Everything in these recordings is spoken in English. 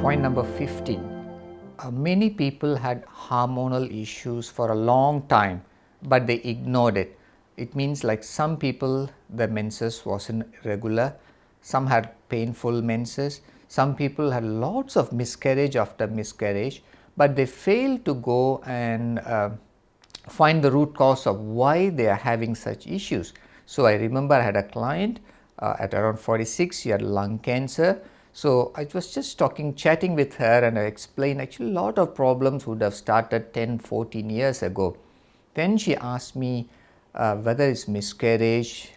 Point number 15. Many people had hormonal issues for a long time, but they ignored it. It means like some people, the menses wasn't regular, some had painful menses, some people had lots of miscarriage after miscarriage, but they failed to go and find the root cause of why they are having such issues. So I remember I had a client at around 46, she had lung cancer. So I was just chatting with her, and I explained actually a lot of problems would have started 10, 14 years ago. Then she asked me whether it's miscarriage,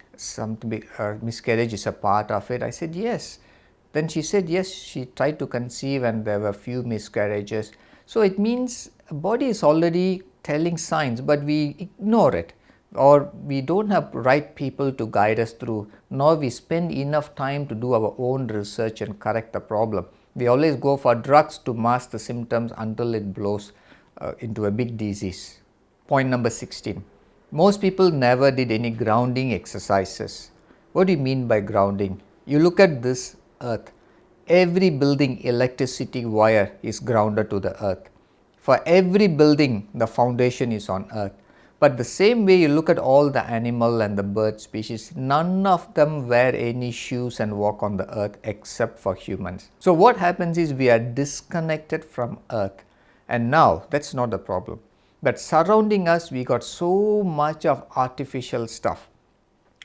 miscarriage is a part of it. I said yes. Then she said yes, she tried to conceive and there were few miscarriages. So it means body is already telling signs, but we ignore it, or we don't have right people to guide us through, nor we spend enough time to do our own research and correct the problem. We always go for drugs to mask the symptoms until it blows into a big disease. Point number 16. Most people never did any grounding exercises. What do you mean by grounding? You look at this earth. Every building electricity wire is grounded to the earth. For every building, the foundation is on earth. But the same way you look at all the animal and the bird species, none of them wear any shoes and walk on the earth except for humans. So what happens is we are disconnected from earth, and now that's not the problem. But surrounding us, we got so much of artificial stuff.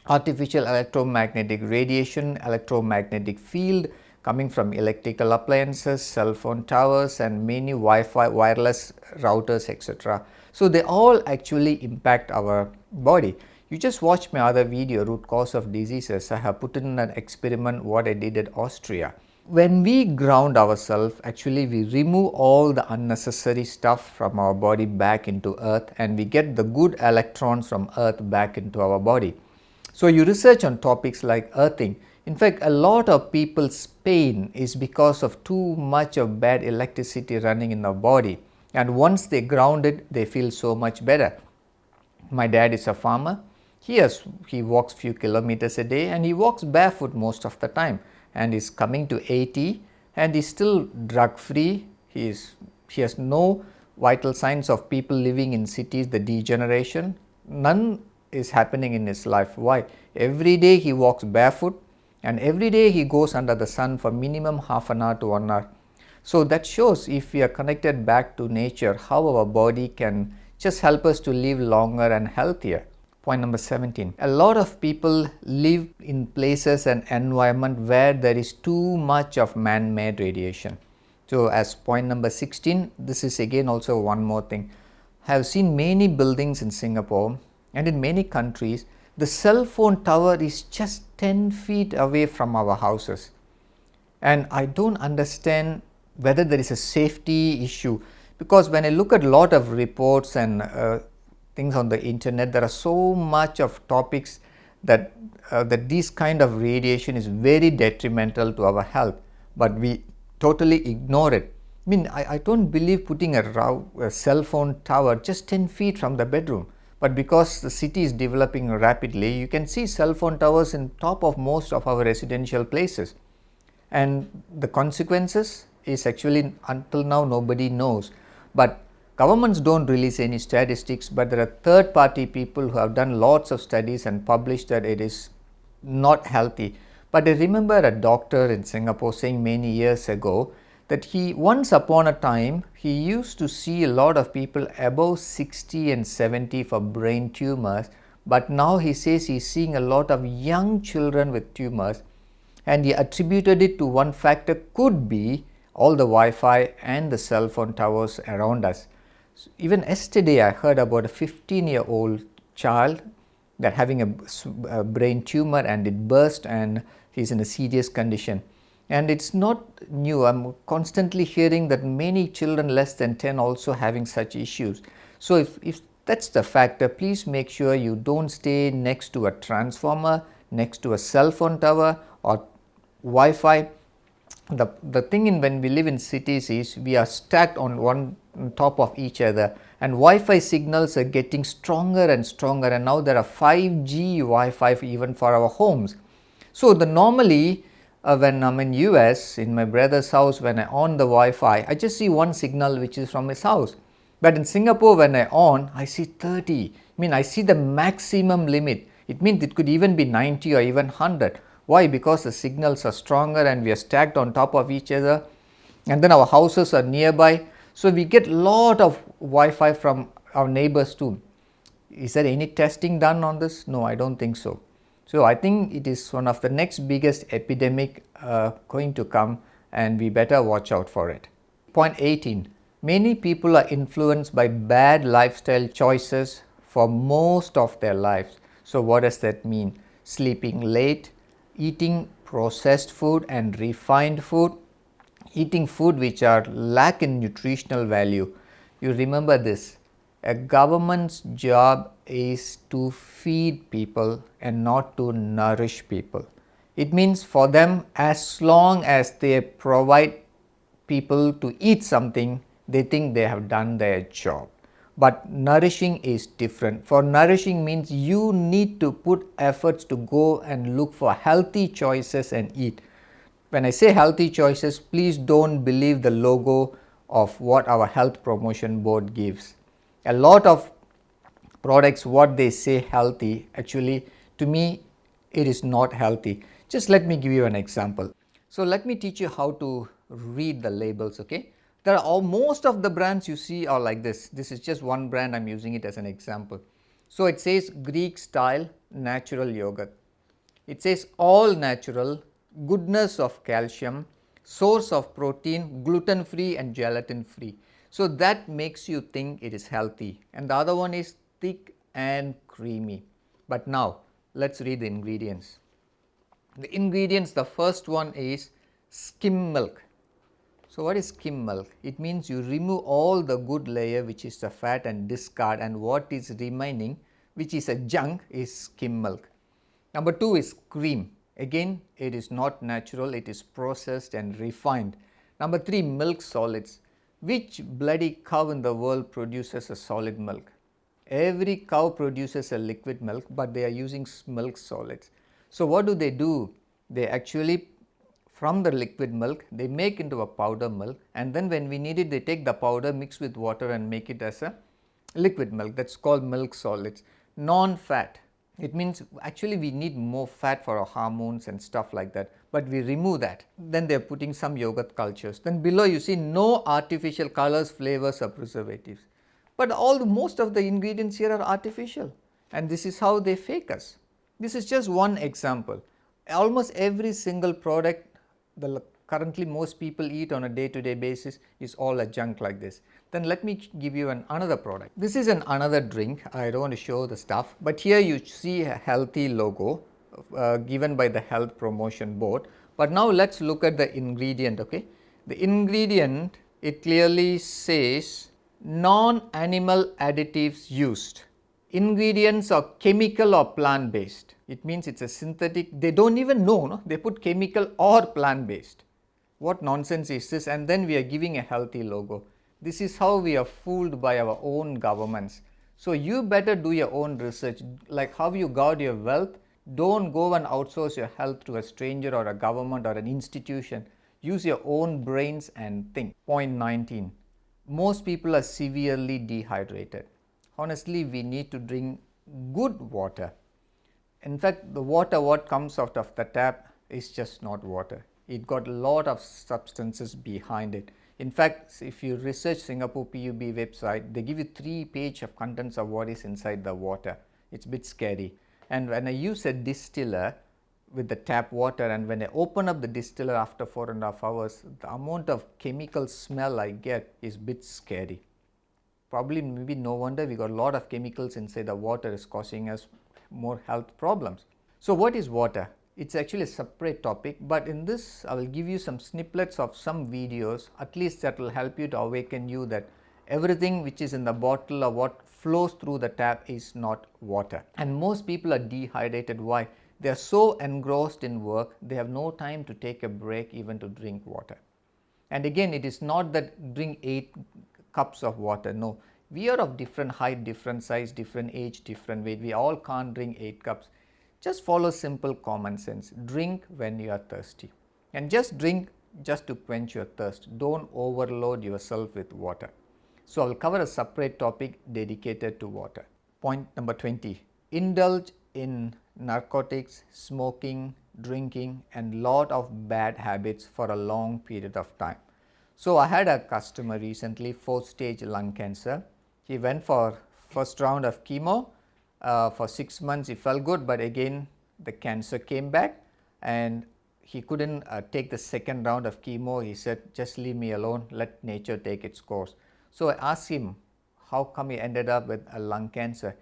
Artificial electromagnetic radiation, electromagnetic field coming from electrical appliances, cell phone towers, and many Wi-Fi, wireless routers, etc. So they all actually impact our body. You just watch my other video, root cause of diseases. I have put in an experiment what I did at Austria. When we ground ourselves, actually we remove all the unnecessary stuff from our body back into earth, and we get the good electrons from earth back into our body. So you research on topics like earthing. In fact, a lot of people's pain is because of too much of bad electricity running in our body. And once they ground it, they feel so much better. My dad is a farmer. He walks few kilometers a day, and he walks barefoot most of the time, and is coming to 80, and he's still drug free. He has no vital signs of people living in cities, the degeneration. None is happening in his life. Why? Every day he walks barefoot, and every day he goes under the sun for minimum half an hour to 1 hour. So that shows if we are connected back to nature, how our body can just help us to live longer and healthier. Point number 17. A lot of people live in places and environment where there is too much of man-made radiation. So as point number 16, this is again also one more thing. I have seen many buildings in Singapore and in many countries, the cell phone tower is just 10 feet away from our houses. And I don't understand whether there is a safety issue, because when I look at a lot of reports and things on the internet, there are so much of topics that this kind of radiation is very detrimental to our health, but we totally ignore it. I mean, I don't believe putting a cell phone tower just 10 feet from the bedroom. But because the city is developing rapidly, you can see cell phone towers in top of most of our residential places. And the consequences is actually until now nobody knows. But governments don't release any statistics, but there are third party people who have done lots of studies and published that it is not healthy. But I remember a doctor in Singapore saying many years ago that once upon a time, he used to see a lot of people above 60 and 70 for brain tumors, but now he says he's seeing a lot of young children with tumors, and he attributed it to one factor, could be all the Wi-Fi and the cell phone towers around us. So even yesterday I heard about a 15-year-old child that having a brain tumor, and it burst and he's in a serious condition. And it's not new. I'm constantly hearing that many children less than 10 also having such issues. So if that's the factor, please make sure you don't stay next to a transformer, next to a cell phone tower or Wi-Fi. The thing when we live in cities is we are stacked on top of each other, and Wi-Fi signals are getting stronger and stronger, and now there are 5G Wi-Fi even for our homes. So normally When I'm in US, in my brother's house, when I on the Wi-Fi, I just see one signal which is from his house. But in Singapore, when I on, I see 30. I mean, I see the maximum limit. It means it could even be 90 or even 100. Why? Because the signals are stronger and we are stacked on top of each other, and then our houses are nearby. So we get lot of Wi-Fi from our neighbors too. Is there any testing done on this? No, I don't think so. So I think it is one of the next biggest epidemic going to come, and we better watch out for it. Point 18. Many people are influenced by bad lifestyle choices for most of their lives. So what does that mean? Sleeping late, eating processed food and refined food, eating food which are lack in nutritional value. You remember this, a government's job is to feed people and not to nourish people. It means for them, as long as they provide people to eat something, they think they have done their job. But nourishing is different. For nourishing means you need to put efforts to go and look for healthy choices and eat. When I say healthy choices, please don't believe the logo of what our health promotion board gives. A lot of products, what they say healthy, actually to me it is not healthy. Just let me give you an example. So let me teach you how to read the labels. Okay, there are most of the brands you see are like this. This is just one brand, I'm using it as an example. So it says Greek style natural yogurt. It says all natural, goodness of calcium, source of protein, gluten free and gelatin free. So that makes you think it is healthy. And the other one is thick and creamy. But now let's read the ingredients. The ingredients, the first one is skim milk. So what is skim milk? It means you remove all the good layer, which is the fat, and discard, and what is remaining, which is a junk, is skim milk. Number 2 is cream. Again, it is not natural, it is processed and refined. Number 3, milk solids. Which bloody cow in the world produces a solid milk? Every cow produces a liquid milk, but they are using milk solids. So what do? They actually, from the liquid milk, they make into a powder milk, and then when we need it, they take the powder, mix with water and make it as a liquid milk. That's called milk solids. Non-fat. It means actually we need more fat for our hormones and stuff like that, but we remove that. Then they are putting some yogurt cultures. Then below you see no artificial colors, flavors or preservatives. But most of the ingredients here are artificial, and this is how they fake us. This is just one example. Almost every single product currently most people eat on a day-to-day basis is all a junk like this. Then let me give you another product. This is another drink. I don't want to show the stuff, but here you see a healthy logo given by the health promotion board. But now let's look at the ingredient. Okay, the ingredient, it clearly says non-animal additives used. Ingredients are chemical or plant based. It means it's a synthetic. They don't even know, no? They put chemical or plant based. What nonsense is this? And then we are giving a healthy logo. This is how we are fooled by our own governments. So you better do your own research. Like how you guard your wealth, don't go and outsource your health to a stranger or a government or an institution. Use your own brains and think. Point 19. Most people are severely dehydrated. Honestly, we need to drink good water. In fact, the water what comes out of the tap is just not water. It got a lot of substances behind it. In fact, if you research Singapore PUB website, they give you 3 pages of contents of what is inside the water. It's a bit scary. And when I use a distiller with the tap water, and when I open up the distiller after 4.5 hours, the amount of chemical smell I get is a bit scary. Probably maybe no wonder we got a lot of chemicals inside the water is causing us more health problems. So what is water? It's actually a separate topic, but in this I will give you some snippets of some videos, at least that will help you to awaken you that everything which is in the bottle or what flows through the tap is not water. And most people are dehydrated. Why? They are so engrossed in work, they have no time to take a break even to drink water. And again, it is not that drink 8 cups of water. No, we are of different height, different size, different age, different weight. We all can't drink 8 cups. Just follow simple common sense. Drink when you are thirsty. and just drink just to quench your thirst. Don't overload yourself with water. So, I will cover a separate topic dedicated to water. Point number 20, indulge in narcotics, smoking, drinking and lot of bad habits for a long period of time. So, I had a customer recently, 4th stage lung cancer. He went for first round of chemo. For 6 months he felt good, but again the cancer came back and he couldn't take the second round of chemo. He said, just leave me alone, let nature take its course. So, I asked him, how come he ended up with a lung cancer?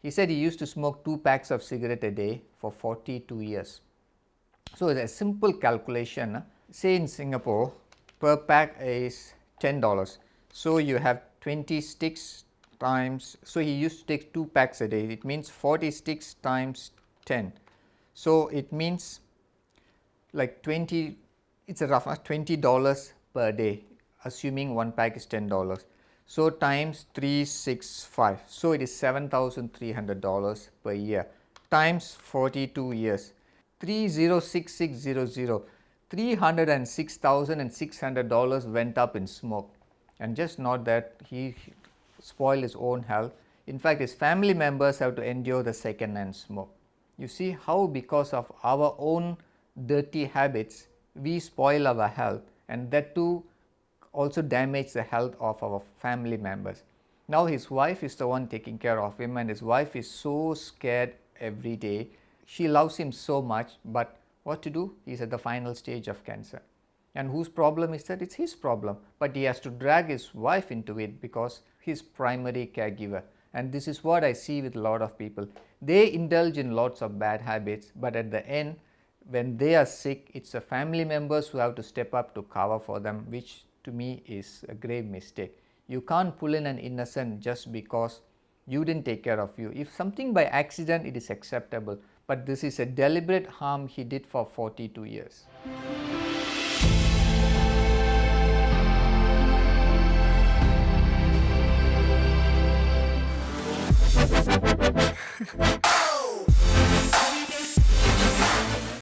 He said he used to smoke 2 packs of cigarette a day for 42 years. So, it's a simple calculation. Say in Singapore, per pack is $10. So, you have 20 sticks times, so he used to take 2 packs a day. It means 40 sticks times 10. So, it means like 20, it's a rough $20 per day, assuming 1 pack is $10. So, times 365, so it is $7,300 per year times 42 years, 306600, $306,600 went up in smoke. And just not that, he spoiled his own health. In fact, his family members have to endure the second hand smoke. You see how because of our own dirty habits, we spoil our health, and that too also damage the health of our family members. Now his wife is the one taking care of him, and his wife is so scared every day. She loves him so much, but what to do? He is at the final stage of cancer. And whose problem is that? It's his problem, but he has to drag his wife into it because he's primary caregiver. And this is what I see with a lot of people. They indulge in lots of bad habits, but at the end, when they are sick, it's the family members who have to step up to cover for them, which to me is a grave mistake. You can't pull in an innocent just because you didn't take care of you. If something by accident, it is acceptable, but this is a deliberate harm he did for 42 years.